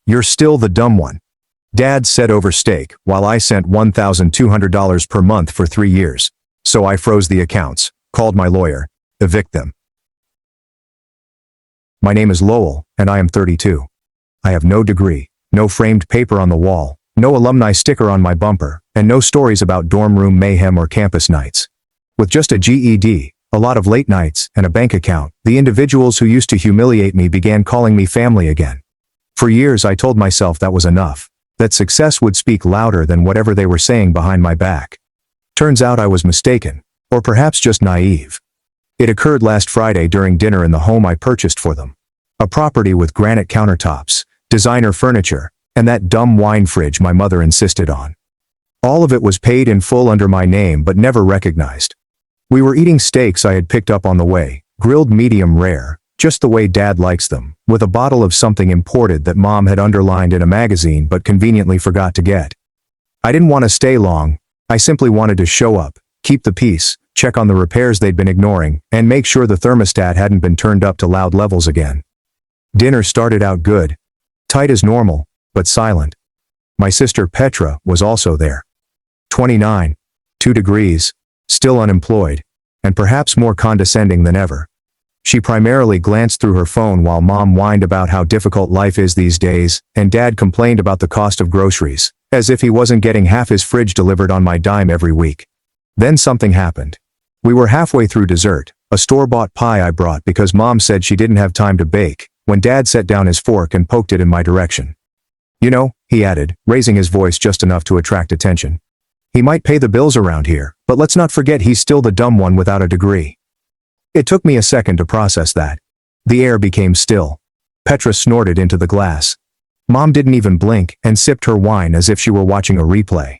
You're still the dumb one. Dad said over steak, while I sent $1,200 per month for 3 years. So I froze the accounts, called my lawyer, evict them. My name is Lowell, and I am 32. I have no degree, no framed paper on the wall, no alumni sticker on my bumper, and no stories about dorm room mayhem or campus nights. With just a GED, a lot of late nights, and a bank account, the individuals who used to humiliate me began calling me family again. For years I told myself that was enough, that success would speak louder than whatever they were saying behind my back. Turns out I was mistaken, or perhaps just naive. It occurred last Friday during dinner in the home I purchased for them. A property with granite countertops, designer furniture, and that dumb wine fridge my mother insisted on. All of it was paid in full under my name but never recognized. We were eating steaks I had picked up on the way, grilled medium rare, just the way Dad likes them, with a bottle of something imported that Mom had underlined in a magazine but conveniently forgot to get. I didn't want to stay long, I simply wanted to show up, keep the peace, check on the repairs they'd been ignoring, and make sure the thermostat hadn't been turned up to loud levels again. Dinner started out good. Tight as normal, but silent. My sister Petra was also there. 29, 2 degrees, still unemployed, and perhaps more condescending than ever. She primarily glanced through her phone while Mom whined about how difficult life is these days, and Dad complained about the cost of groceries, as if he wasn't getting half his fridge delivered on my dime every week. Then something happened. We were halfway through dessert, a store-bought pie I brought because Mom said she didn't have time to bake, when Dad set down his fork and poked it in my direction. You know, he added, raising his voice just enough to attract attention. He might pay the bills around here, but let's not forget he's still the dumb one without a degree. It took me a second to process that. The air became still. Petra snorted into the glass. Mom didn't even blink and sipped her wine as if she were watching a replay.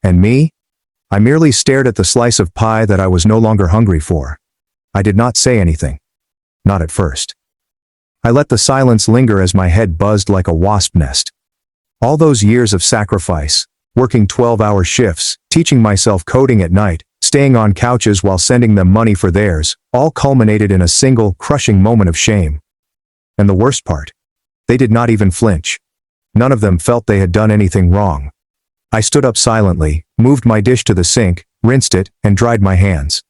And me? I merely stared at the slice of pie that I was no longer hungry for. I did not say anything. Not at first. I let the silence linger as my head buzzed like a wasp nest. All those years of sacrifice, working 12-hour shifts, teaching myself coding at night, staying on couches while sending them money for theirs, all culminated in a single, crushing moment of shame. And the worst part? They did not even flinch. None of them felt they had done anything wrong. I stood up silently, moved my dish to the sink, rinsed it, and dried my hands.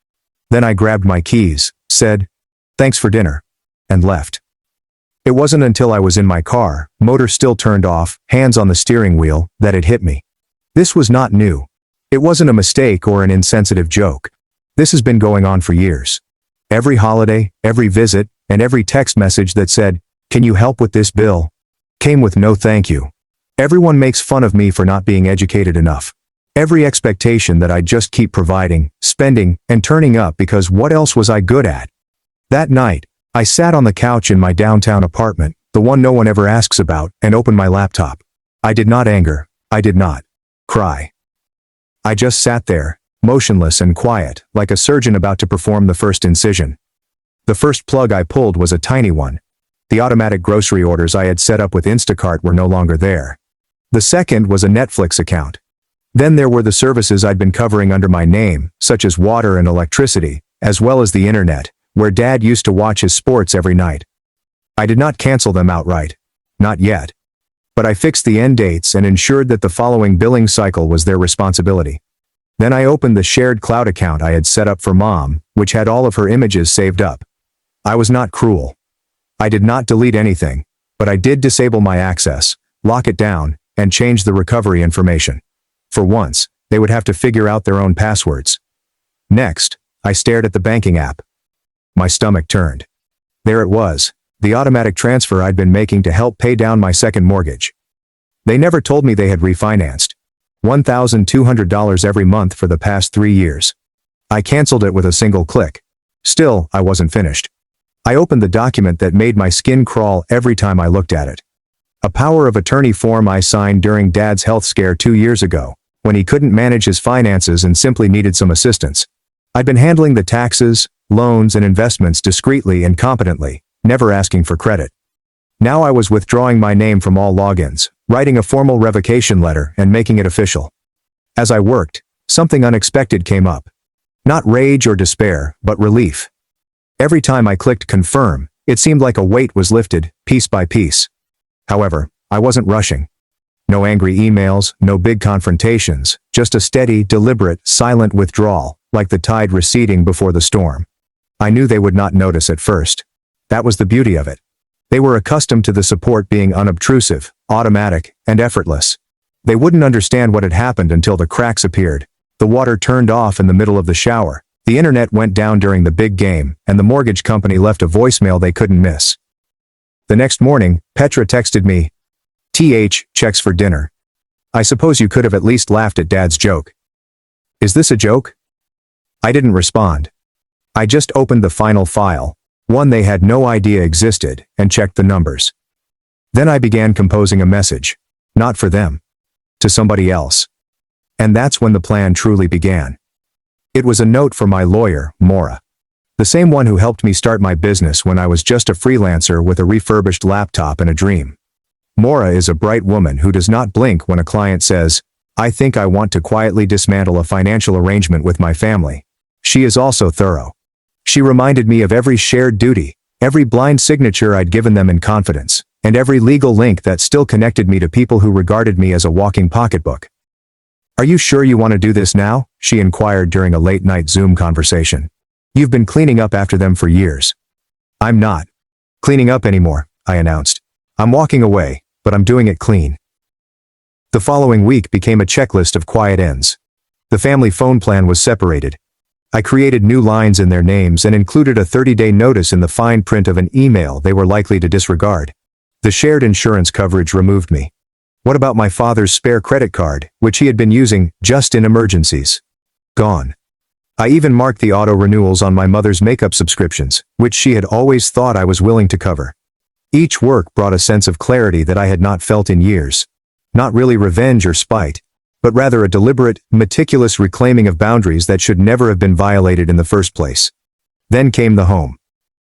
Then I grabbed my keys, said, "Thanks for dinner," and left. It wasn't until I was in my car, motor still turned off, hands on the steering wheel, that it hit me. This was not new. It wasn't a mistake or an insensitive joke. This has been going on for years. Every holiday, every visit, and every text message that said, "Can you help with this bill?" came with no thank you. Everyone makes fun of me for not being educated enough. Every expectation that I'd just keep providing, spending, and turning up because what else was I good at? That night, I sat on the couch in my downtown apartment, the one no one ever asks about, and opened my laptop. I did not anger. I did not cry. I just sat there, motionless and quiet, like a surgeon about to perform the first incision. The first plug I pulled was a tiny one. The automatic grocery orders I had set up with Instacart were no longer there. The second was a Netflix account. Then there were the services I'd been covering under my name, such as water and electricity, as well as the internet, where Dad used to watch his sports every night. I did not cancel them outright. Not yet. But I fixed the end dates and ensured that the following billing cycle was their responsibility. Then I opened the shared cloud account I had set up for Mom, which had all of her images saved up. I was not cruel. I did not delete anything, but I did disable my access, lock it down, and change the recovery information. For once, they would have to figure out their own passwords. Next, I stared at the banking app. My stomach turned. There it was, the automatic transfer I'd been making to help pay down my second mortgage. They never told me they had refinanced. $1,200 every month for the past 3 years. I canceled it with a single click. Still, I wasn't finished. I opened the document that made my skin crawl every time I looked at it. A power of attorney form I signed during Dad's health scare 2 years ago, when he couldn't manage his finances and simply needed some assistance. I'd been handling the taxes, loans, and investments discreetly and competently, never asking for credit. Now I was withdrawing my name from all logins, writing a formal revocation letter and making it official. As I worked, something unexpected came up. Not rage or despair, but relief. Every time I clicked confirm, it seemed like a weight was lifted, piece by piece. However, I wasn't rushing. No angry emails, no big confrontations, just a steady, deliberate, silent withdrawal, like the tide receding before the storm. I knew they would not notice at first. That was the beauty of it. They were accustomed to the support being unobtrusive, automatic, and effortless. They wouldn't understand what had happened until the cracks appeared. The water turned off in the middle of the shower, the internet went down during the big game, and the mortgage company left a voicemail they couldn't miss. The next morning, Petra texted me, checks for dinner. I suppose you could have at least laughed at Dad's joke. Is this a joke? I didn't respond. I just opened the final file, one they had no idea existed, and checked the numbers. Then I began composing a message. Not for them. To somebody else. And that's when the plan truly began. It was a note for my lawyer, Maura. The same one who helped me start my business when I was just a freelancer with a refurbished laptop and a dream. Maura is a bright woman who does not blink when a client says, "I think I want to quietly dismantle a financial arrangement with my family." She is also thorough. She reminded me of every shared duty, every blind signature I'd given them in confidence, and every legal link that still connected me to people who regarded me as a walking pocketbook. "Are you sure you want to do this now?" she inquired during a late-night Zoom conversation. "You've been cleaning up after them for years." "I'm not cleaning up anymore," I announced. "I'm walking away, but I'm doing it clean." The following week became a checklist of quiet ends. The family phone plan was separated. I created new lines in their names and included a 30-day notice in the fine print of an email they were likely to disregard. The shared insurance coverage removed me. What about my father's spare credit card, which he had been using just in emergencies? Gone. I even marked the auto renewals on my mother's makeup subscriptions, which she had always thought I was willing to cover. Each work brought a sense of clarity that I had not felt in years. Not really revenge or spite, but rather a deliberate, meticulous reclaiming of boundaries that should never have been violated in the first place. Then came the home.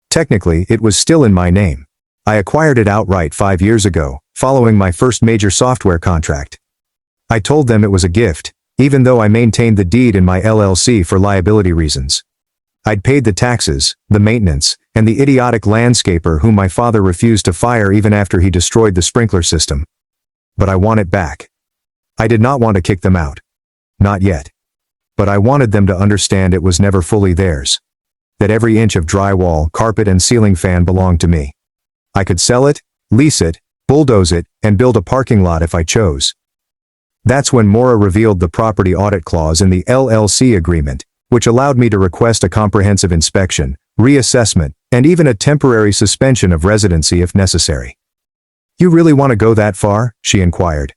Technically, it was still in my name. I acquired it outright 5 years ago, following my first major software contract. I told them it was a gift, even though I maintained the deed in my LLC for liability reasons. I'd paid the taxes, the maintenance, and the idiotic landscaper whom my father refused to fire even after he destroyed the sprinkler system. But I want it back. I did not want to kick them out. Not yet. But I wanted them to understand it was never fully theirs. That every inch of drywall, carpet, and ceiling fan belonged to me. I could sell it, lease it, bulldoze it, and build a parking lot if I chose. That's when Maura revealed the property audit clause in the LLC agreement, which allowed me to request a comprehensive inspection, reassessment, and even a temporary suspension of residency if necessary. "You really want to go that far?" she inquired.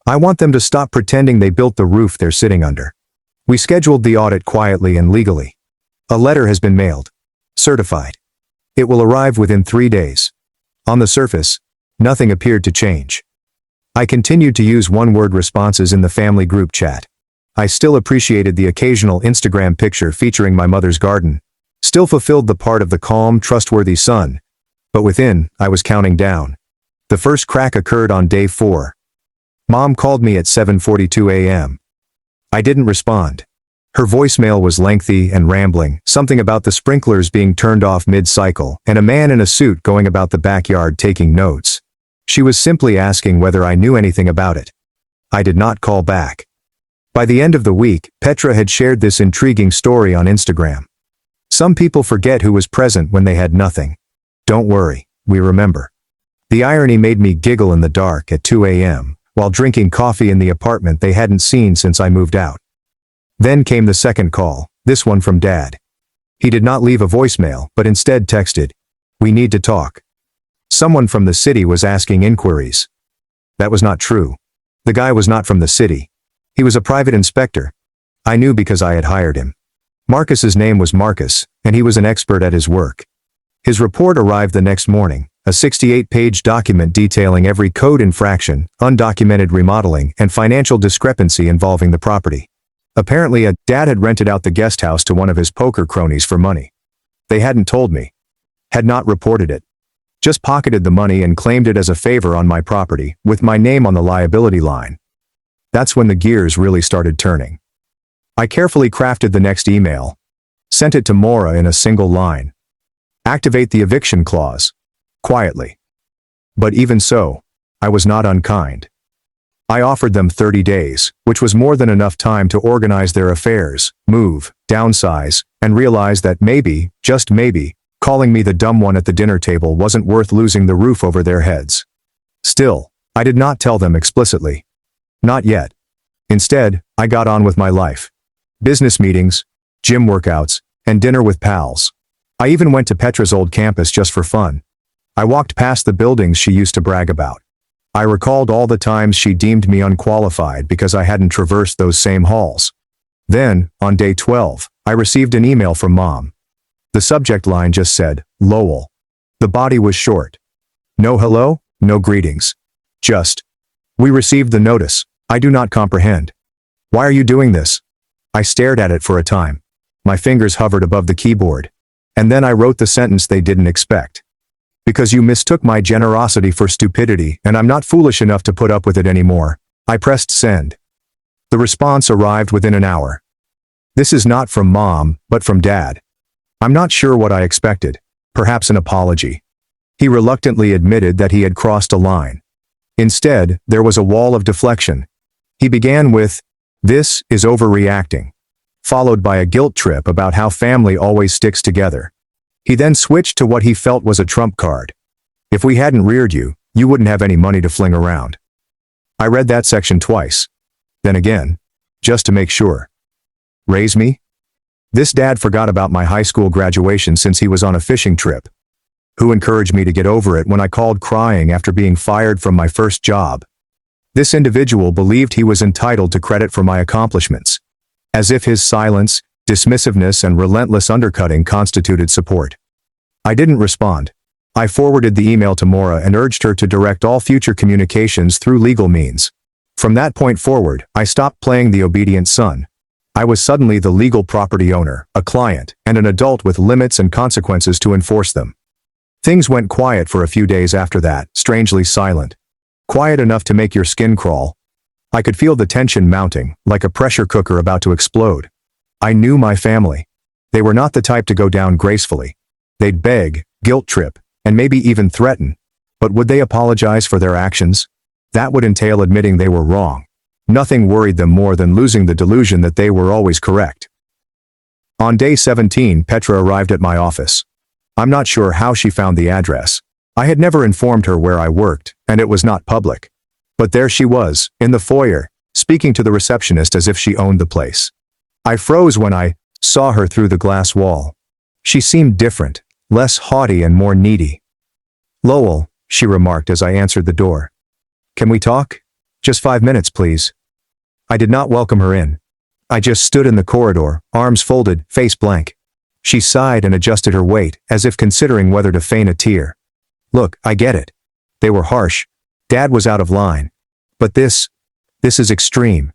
"I want them to stop pretending they built the roof they're sitting under." We scheduled the audit quietly and legally. A letter has been mailed. Certified. It will arrive within 3 days. On the surface, nothing appeared to change. I continued to use one-word responses in the family group chat. I still appreciated the occasional Instagram picture featuring my mother's garden, still fulfilled the part of the calm, trustworthy son, but within, I was counting down. The first crack occurred on day 4. Mom called me at 7:42 a.m. I didn't respond. Her voicemail was lengthy and rambling, something about the sprinklers being turned off mid-cycle and a man in a suit going about the backyard taking notes. She was simply asking whether I knew anything about it. I did not call back. By the end of the week, Petra had shared this intriguing story on Instagram. Some people forget who was present when they had nothing. Don't worry, we remember. The irony made me giggle in the dark at 2 a.m., while drinking coffee in the apartment they hadn't seen since I moved out. Then came the second call, this one from Dad. He did not leave a voicemail, but instead texted, "We need to talk." Someone from the city was asking inquiries. That was not true. The guy was not from the city. He was a private inspector. I knew because I had hired him. Marcus's name was Marcus, and he was an expert at his work. His report arrived the next morning, a 68-page document detailing every code infraction, undocumented remodeling, and financial discrepancy involving the property. Apparently, Dad had rented out the guest house to one of his poker cronies for money. They hadn't told me. Had not reported it. Just pocketed the money and claimed it as a favor on my property, with my name on the liability line. That's when the gears really started turning. I carefully crafted the next email. Sent it to Maura in a single line. Activate the eviction clause. Quietly. But even so, I was not unkind. I offered them 30 days, which was more than enough time to organize their affairs, move, downsize, and realize that maybe, just maybe, calling me the dumb one at the dinner table wasn't worth losing the roof over their heads. Still, I did not tell them explicitly. Not yet. Instead, I got on with my life. Business meetings, gym workouts, and dinner with pals. I even went to Petra's old campus just for fun. I walked past the buildings she used to brag about. I recalled all the times she deemed me unqualified because I hadn't traversed those same halls. Then, on day 12, I received an email from Mom. The subject line just said, Lowell. The body was short. No hello, no greetings. Just, we received the notice. I do not comprehend. Why are you doing this? I stared at it for a time. My fingers hovered above the keyboard. And then I wrote the sentence they didn't expect. Because you mistook my generosity for stupidity, and I'm not foolish enough to put up with it anymore. I pressed send. The response arrived within an hour. This is not from Mom, but from Dad. I'm not sure what I expected. Perhaps an apology. He reluctantly admitted that he had crossed a line. Instead, there was a wall of deflection. He began with, "This is overreacting," followed by a guilt trip about how family always sticks together. He then switched to what he felt was a trump card. If we hadn't reared you, you wouldn't have any money to fling around. I read that section twice. Then again, just to make sure. Raise me? This dad forgot about my high school graduation since he was on a fishing trip. Who encouraged me to get over it when I called crying after being fired from my first job? This individual believed he was entitled to credit for my accomplishments. As if his silence, dismissiveness, and relentless undercutting constituted support. I didn't respond. I forwarded the email to Maura and urged her to direct all future communications through legal means. From that point forward, I stopped playing the obedient son. I was suddenly the legal property owner, a client, and an adult with limits and consequences to enforce them. Things went quiet for a few days after that, strangely silent. Quiet enough to make your skin crawl. I could feel the tension mounting, like a pressure cooker about to explode. I knew my family. They were not the type to go down gracefully. They'd beg, guilt trip, and maybe even threaten. But would they apologize for their actions? That would entail admitting they were wrong. Nothing worried them more than losing the delusion that they were always correct. On day 17, Petra arrived at my office. I'm not sure how she found the address. I had never informed her where I worked, and it was not public. But there she was, in the foyer, speaking to the receptionist as if she owned the place. I froze when I saw her through the glass wall. She seemed different, less haughty and more needy. Lowell, she remarked as I answered the door. Can we talk? Just 5 minutes, please. I did not welcome her in. I just stood in the corridor, arms folded, face blank. She sighed and adjusted her weight, as if considering whether to feign a tear. Look, I get it. They were harsh. Dad was out of line. But this is extreme.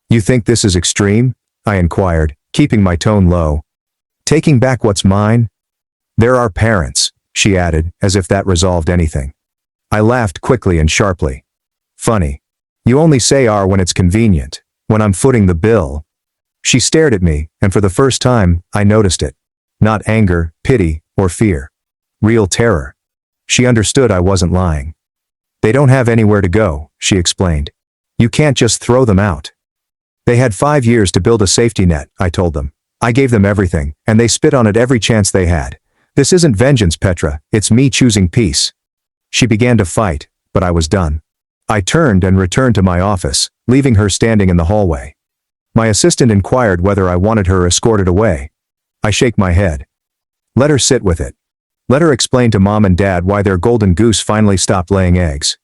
You think this is extreme? I inquired, keeping my tone low. Taking back what's mine? There are parents, she added, as if that resolved anything. I laughed quickly and sharply. Funny. You only say "are" when it's convenient, when I'm footing the bill. She stared at me, and for the first time, I noticed it. Not anger, pity, or fear. Real terror. She understood I wasn't lying. They don't have anywhere to go, she explained. You can't just throw them out. They had 5 years to build a safety net, I told them. I gave them everything, and they spit on it every chance they had. This isn't vengeance, Petra, it's me choosing peace. She began to fight, but I was done. I turned and returned to my office, leaving her standing in the hallway. My assistant inquired whether I wanted her escorted away. I shake my head. Let her sit with it. Let her explain to Mom and Dad why their golden goose finally stopped laying eggs.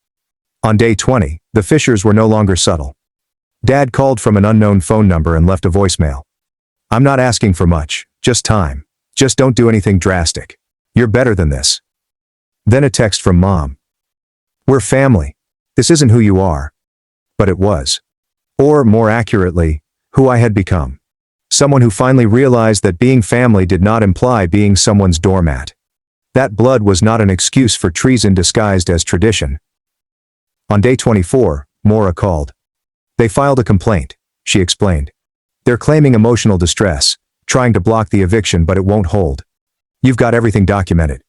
On day 20, the Fishers were no longer subtle. Dad called from an unknown phone number and left a voicemail. I'm not asking for much, just time. Just don't do anything drastic. You're better than this. Then a text from Mom. We're family. This isn't who you are. But it was. Or, more accurately, who I had become. Someone who finally realized that being family did not imply being someone's doormat. That blood was not an excuse for treason disguised as tradition. On day 24, Maura called. They filed a complaint, she explained. They're claiming emotional distress, trying to block the eviction, but it won't hold. You've got everything documented.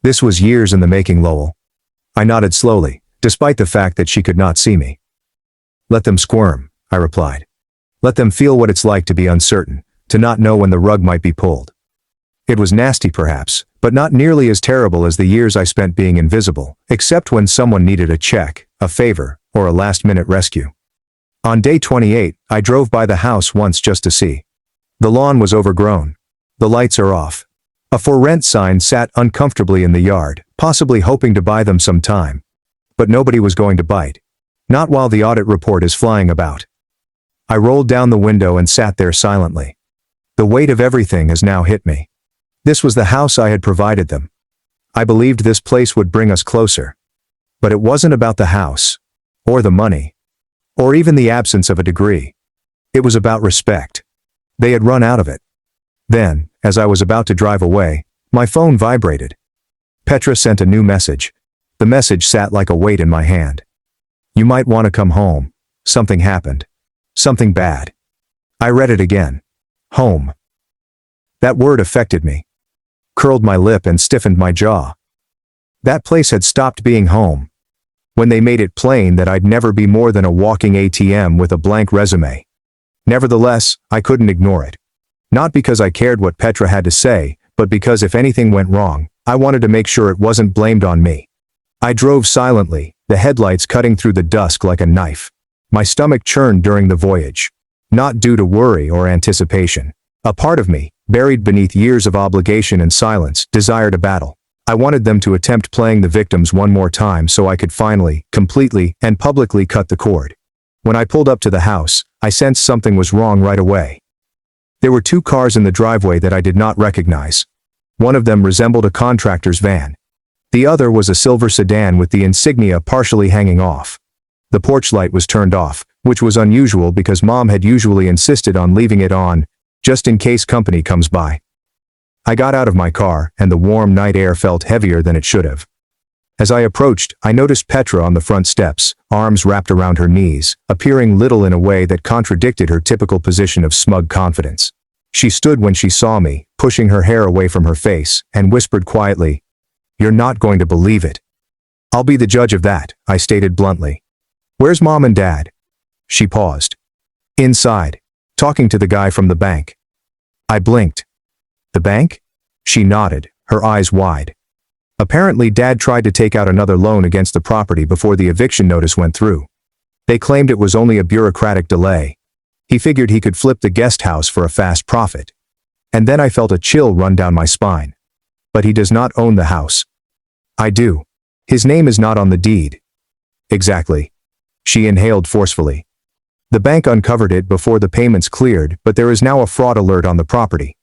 This was years in the making, Lowell. I nodded slowly, despite the fact that she could not see me. Let them squirm, I replied. Let them feel what it's like to be uncertain, to not know when the rug might be pulled. It was nasty perhaps, but not nearly as terrible as the years I spent being invisible, except when someone needed a check, a favor, or a last-minute rescue. On day 28, I drove by the house once just to see. The lawn was overgrown. The lights are off. A for rent sign sat uncomfortably in the yard, possibly hoping to buy them some time. But nobody was going to bite. Not while the audit report is flying about. I rolled down the window and sat there silently. The weight of everything has now hit me. This was the house I had provided them. I believed this place would bring us closer. But it wasn't about the house, or the money, or even the absence of a degree. It was about respect. They had run out of it. Then, as I was about to drive away, my phone vibrated. Petra sent a new message. The message sat like a weight in my hand. You might want to come home. Something happened. Something bad. I read it again. Home. That word affected me. Curled my lip and stiffened my jaw. That place had stopped being home. When they made it plain that I'd never be more than a walking ATM with a blank resume. Nevertheless, I couldn't ignore it. Not because I cared what Petra had to say, but because if anything went wrong, I wanted to make sure it wasn't blamed on me. I drove silently, the headlights cutting through the dusk like a knife. My stomach churned during the voyage. Not due to worry or anticipation. A part of me, buried beneath years of obligation and silence, desired a battle. I wanted them to attempt playing the victims one more time so I could finally, completely, and publicly cut the cord. When I pulled up to the house, I sensed something was wrong right away. There were two cars in the driveway that I did not recognize. One of them resembled a contractor's van. The other was a silver sedan with the insignia partially hanging off. The porch light was turned off, which was unusual because Mom had usually insisted on leaving it on, just in case company comes by. I got out of my car, and the warm night air felt heavier than it should have. As I approached, I noticed Petra on the front steps, arms wrapped around her knees, appearing little in a way that contradicted her typical position of smug confidence. She stood when she saw me, pushing her hair away from her face, and whispered quietly, "You're not going to believe it." "I'll be the judge of that," I stated bluntly. "Where's Mom and Dad?" She paused. "Inside, talking to the guy from the bank." I blinked. "The bank?" She nodded, her eyes wide. Apparently Dad tried to take out another loan against the property before the eviction notice went through. They claimed it was only a bureaucratic delay. He figured he could flip the guest house for a fast profit. And then I felt a chill run down my spine. But he does not own the house. I do. His name is not on the deed. Exactly. She inhaled forcefully. The bank uncovered it before the payments cleared, but there is now a fraud alert on the property.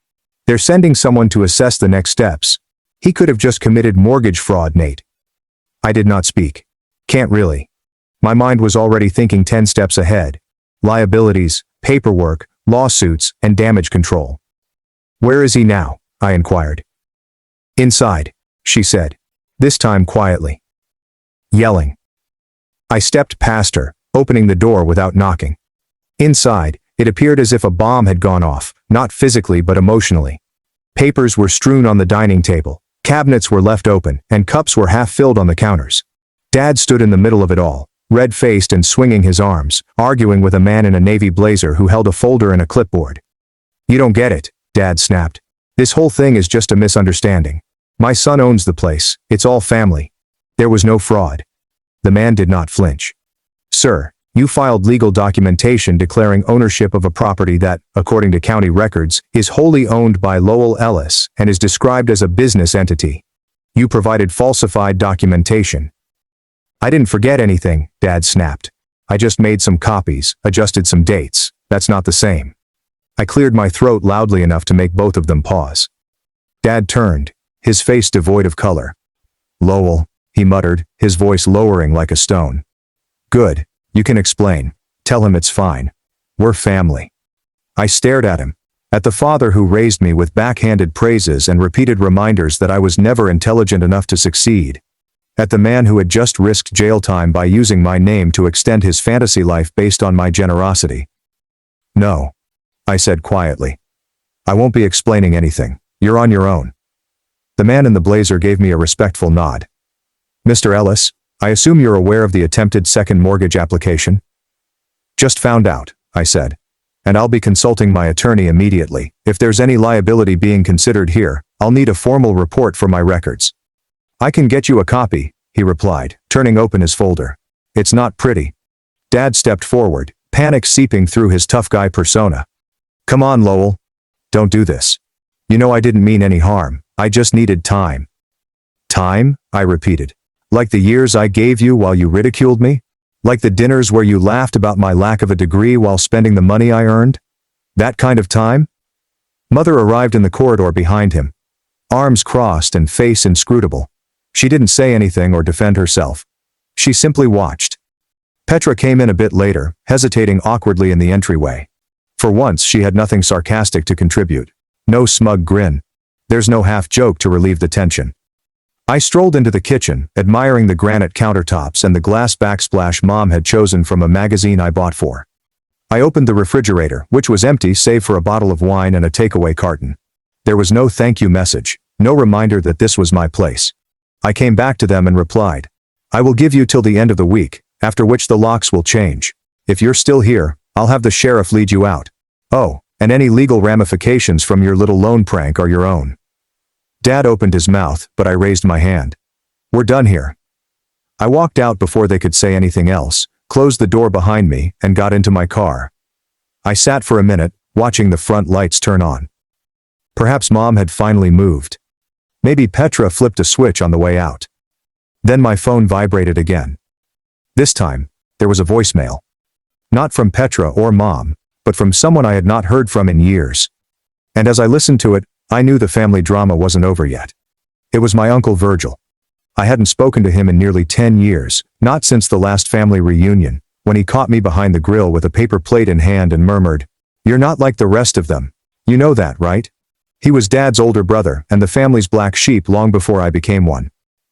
They're sending someone to assess the next steps. He could have just committed mortgage fraud, Nate. I did not speak. Can't really. My mind was already thinking 10 steps ahead. Liabilities, paperwork, lawsuits, and damage control. "Where is he now?" I inquired. "Inside," she said, this time quietly. Yelling. I stepped past her, opening the door without knocking. Inside, it appeared as if a bomb had gone off, not physically but emotionally. Papers were strewn on the dining table, cabinets were left open, and cups were half filled on the counters. Dad stood in the middle of it all, red-faced and swinging his arms, arguing with a man in a navy blazer who held a folder and a clipboard. "You don't get it," Dad snapped. "This whole thing is just a misunderstanding. My son owns the place, it's all family. There was no fraud." The man did not flinch. "Sir, you filed legal documentation declaring ownership of a property that, according to county records, is wholly owned by Lowell Ellis and is described as a business entity. You provided falsified documentation." "I didn't forget anything," Dad snapped. "I just made some copies, adjusted some dates. That's not the same." I cleared my throat loudly enough to make both of them pause. Dad turned, his face devoid of color. "Lowell," he muttered, his voice lowering like a stone. "Good. You can explain. Tell him it's fine. We're family." I stared at him, at the father who raised me with backhanded praises and repeated reminders that I was never intelligent enough to succeed. At the man who had just risked jail time by using my name to extend his fantasy life based on my generosity. "No," I said quietly. "I won't be explaining anything. You're on your own." The man in the blazer gave me a respectful nod. "Mr. Ellis, I assume you're aware of the attempted second mortgage application? Just found out, I said. And I'll be consulting my attorney immediately. If there's any liability being considered here, I'll need a formal report for my records. I can get you a copy, he replied, turning open his folder. It's not pretty. Dad stepped forward, panic seeping through his tough guy persona. Come on, Lowell. Don't do this. You know I didn't mean any harm. I just needed time. Time? I repeated. Like the years I gave you while you ridiculed me? Like the dinners where you laughed about my lack of a degree while spending the money I earned? That kind of time? Mother arrived in the corridor behind him. Arms crossed and face inscrutable. She didn't say anything or defend herself. She simply watched. Petra came in a bit later, hesitating awkwardly in the entryway. For once she had nothing sarcastic to contribute. No smug grin. There's no half-joke to relieve the tension. I strolled into the kitchen, admiring the granite countertops and the glass backsplash Mom had chosen from a magazine I bought for. I opened the refrigerator, which was empty save for a bottle of wine and a takeaway carton. There was no thank you message, no reminder that this was my place. I came back to them and replied, I will give you till the end of the week, after which the locks will change. If you're still here, I'll have the sheriff lead you out. Oh, and any legal ramifications from your little loan prank are your own. Dad opened his mouth, but I raised my hand. We're done here. I walked out before they could say anything else, closed the door behind me, and got into my car. I sat for a minute, watching the front lights turn on. Perhaps Mom had finally moved. Maybe Petra flipped a switch on the way out. Then my phone vibrated again. This time, there was a voicemail. Not from Petra or Mom, but from someone I had not heard from in years. And as I listened to it, I knew the family drama wasn't over yet. It was my Uncle Virgil. I hadn't spoken to him in nearly 10 years, not since the last family reunion, when he caught me behind the grill with a paper plate in hand and murmured, You're not like the rest of them. You know that, right? He was Dad's older brother and the family's black sheep long before I became one.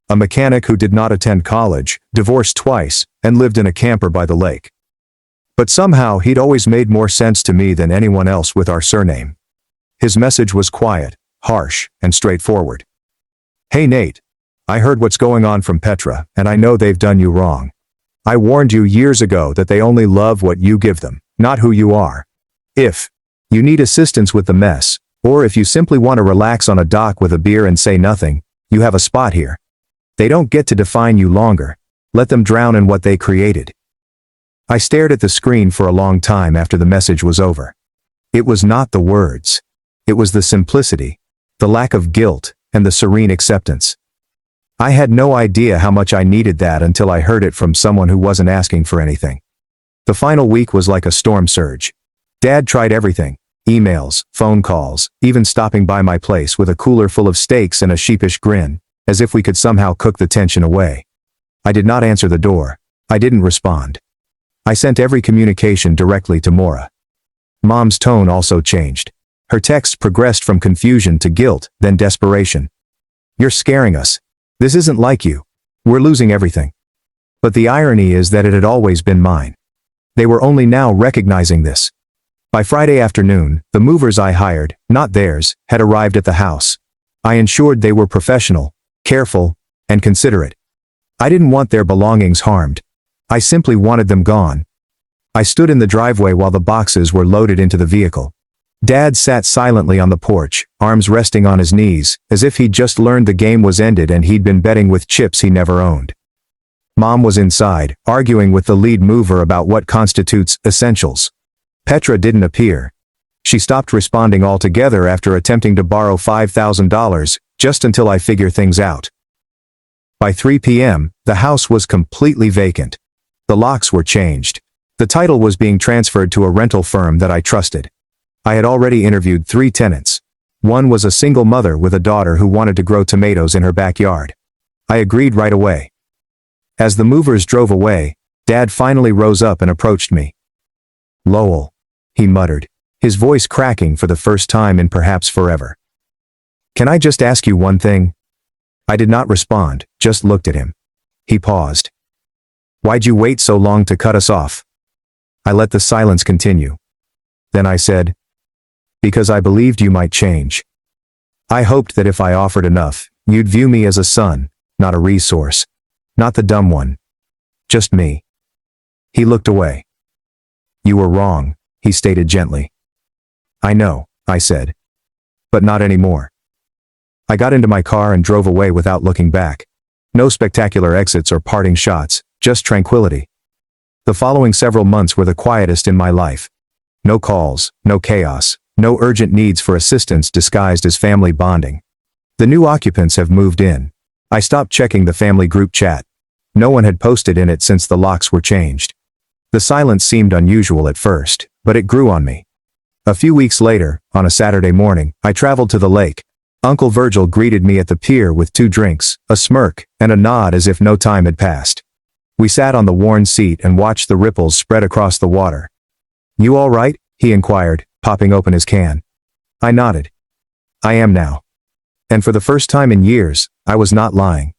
A mechanic who did not attend college, divorced twice, and lived in a camper by the lake. But somehow he'd always made more sense to me than anyone else with our surname. His message was quiet, harsh, and straightforward. Hey Nate. I heard what's going on from Petra, and I know they've done you wrong. I warned you years ago that they only love what you give them, not who you are. If you need assistance with the mess, or if you simply want to relax on a dock with a beer and say nothing, you have a spot here. They don't get to define you longer. Let them drown in what they created. I stared at the screen for a long time after the message was over. It was not the words. It was the simplicity, the lack of guilt, and the serene acceptance. I had no idea how much I needed that until I heard it from someone who wasn't asking for anything. The final week was like a storm surge. Dad tried everything, emails, phone calls, even stopping by my place with a cooler full of steaks and a sheepish grin, as if we could somehow cook the tension away. I did not answer the door. I didn't respond. I sent every communication directly to Maura. Mom's tone also changed. Her texts progressed from confusion to guilt, then desperation. You're scaring us. This isn't like you. We're losing everything. But the irony is that it had always been mine. They were only now recognizing this. By Friday afternoon, the movers I hired, not theirs, had arrived at the house. I ensured they were professional, careful, and considerate. I didn't want their belongings harmed. I simply wanted them gone. I stood in the driveway while the boxes were loaded into the vehicle. Dad sat silently on the porch, arms resting on his knees, as if he'd just learned the game was ended and he'd been betting with chips he never owned. Mom was inside, arguing with the lead mover about what constitutes essentials. Petra didn't appear. She stopped responding altogether after attempting to borrow $5,000, just until I figure things out. By 3 p.m., the house was completely vacant. The locks were changed. The title was being transferred to a rental firm that I trusted. I had already interviewed 3 tenants. One was a single mother with a daughter who wanted to grow tomatoes in her backyard. I agreed right away. As the movers drove away, Dad finally rose up and approached me. Lowell, he muttered, his voice cracking for the first time in perhaps forever. Can I just ask you one thing? I did not respond, just looked at him. He paused. Why'd you wait so long to cut us off? I let the silence continue. Then I said, because I believed you might change. I hoped that if I offered enough, you'd view me as a son, not a resource. Not the dumb one. Just me. He looked away. You were wrong, he stated gently. I know, I said. But not anymore. I got into my car and drove away without looking back. No spectacular exits or parting shots, just tranquility. The following several months were the quietest in my life. No calls, no chaos, no urgent needs for assistance disguised as family bonding. The new occupants have moved in. I stopped checking the family group chat. No one had posted in it since the locks were changed. The silence seemed unusual at first, but it grew on me. A few weeks later, on a Saturday morning, I traveled to the lake. Uncle Virgil greeted me at the pier with 2 drinks, a smirk, and a nod as if no time had passed. We sat on the worn seat and watched the ripples spread across the water. You all right? He inquired, popping open his can. I nodded. I am now. And for the first time in years, I was not lying.